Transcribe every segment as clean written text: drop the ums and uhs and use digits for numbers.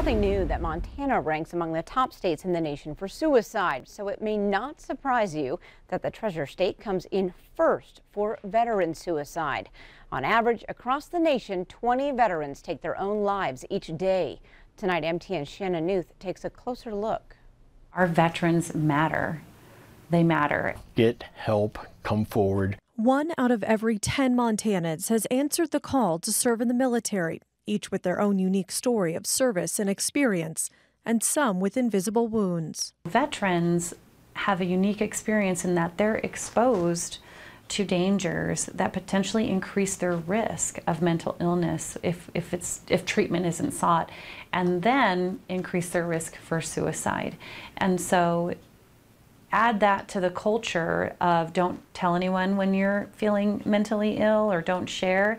nothing new that Montana ranks among the top states in the nation for suicide, so it may not surprise you that the Treasure State comes in first for veteran suicide. On average, across the nation, 20 veterans take their own lives each day. Tonight, MTN's Shannon Newth takes a closer look. Our veterans matter. They matter. Get help, come forward. 1 out of every 10 Montanans has answered the call to serve in the military, each with their own unique story of service and experience, and some with invisible wounds. Veterans have a unique experience in that they're exposed to dangers that potentially increase their risk of mental illness if treatment isn't sought, and then increase their risk for suicide. And so add that to the culture of don't tell anyone when you're feeling mentally ill or don't share,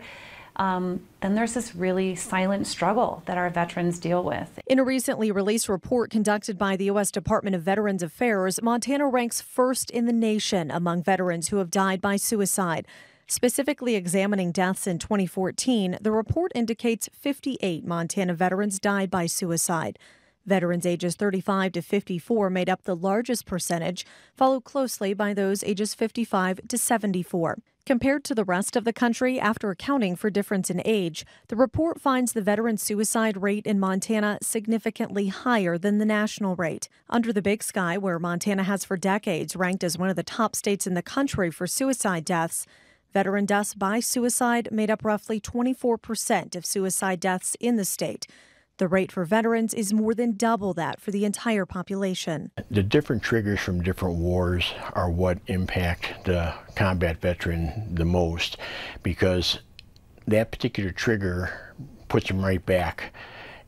then there's this really silent struggle that our veterans deal with. In a recently released report conducted by the U.S. Department of Veterans Affairs, Montana ranks first in the nation among veterans who have died by suicide. Specifically examining deaths in 2014, the report indicates 58 Montana veterans died by suicide. Veterans ages 35 to 54 made up the largest percentage, followed closely by those ages 55 to 74. Compared to the rest of the country, after accounting for difference in age, the report finds the veteran suicide rate in Montana significantly higher than the national rate. Under the Big Sky, where Montana has for decades ranked as one of the top states in the country for suicide deaths, veteran deaths by suicide made up roughly 24% of suicide deaths in the state. The rate for veterans is more than double that for the entire population. The different triggers from different wars are what impact the combat veteran the most, because that particular trigger puts them right back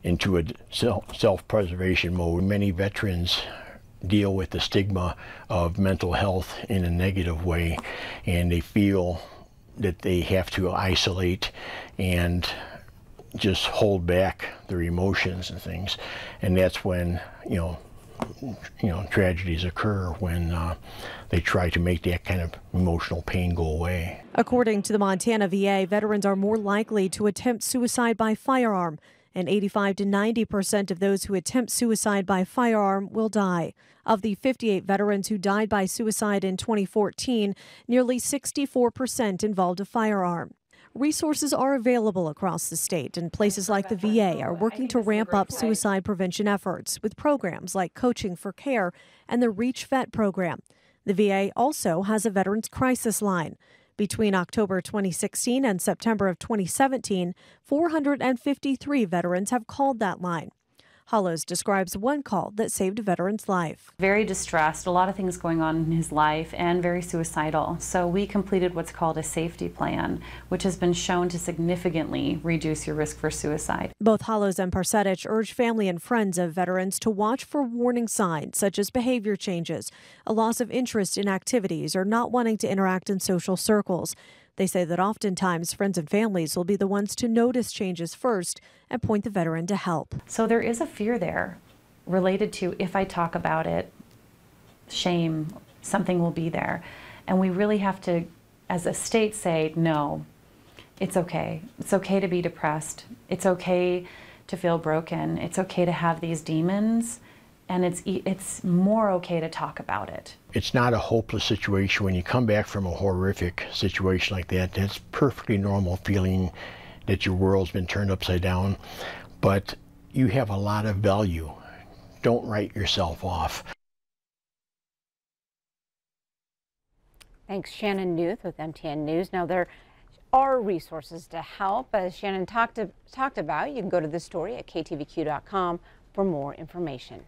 into a self-preservation mode. Many veterans deal with the stigma of mental health in a negative way, and they feel that they have to isolate and just hold back their emotions and things, and that's when tragedies occur, when they try to make that kind of emotional pain go away. According to the Montana VA, veterans are more likely to attempt suicide by firearm, and 85 to 90% of those who attempt suicide by firearm will die. Of the 58 veterans who died by suicide in 2014, nearly 64% involved a firearm. Resources are available across the state, and places like the VA are working to ramp up suicide prevention efforts with programs like Coaching for Care and the REACH Vet program. The VA also has a Veterans Crisis Line. Between October 2016 and September of 2017, 453 veterans have called that line. Hollows describes one call that saved a veteran's life. Very distressed, a lot of things going on in his life, and very suicidal. So we completed what's called a safety plan, which has been shown to significantly reduce your risk for suicide. Both Hollows and Parsetich urge family and friends of veterans to watch for warning signs such as behavior changes, a loss of interest in activities, or not wanting to interact in social circles. They say that oftentimes friends and families will be the ones to notice changes first and point the veteran to help. So there is a fear there related to, if I talk about it, shame, something will be there. And we really have to, as a state, say, no, it's okay. It's okay to be depressed. It's okay to feel broken. It's okay to have these demons. And it's more okay to talk about it. It's not a hopeless situation. When you come back from a horrific situation like that, that's perfectly normal feeling that your world's been turned upside down, but you have a lot of value. Don't write yourself off. Thanks, Shannon Newth with MTN News. Now, there are resources to help. As Shannon talked about, you can go to this story at ktvq.com for more information.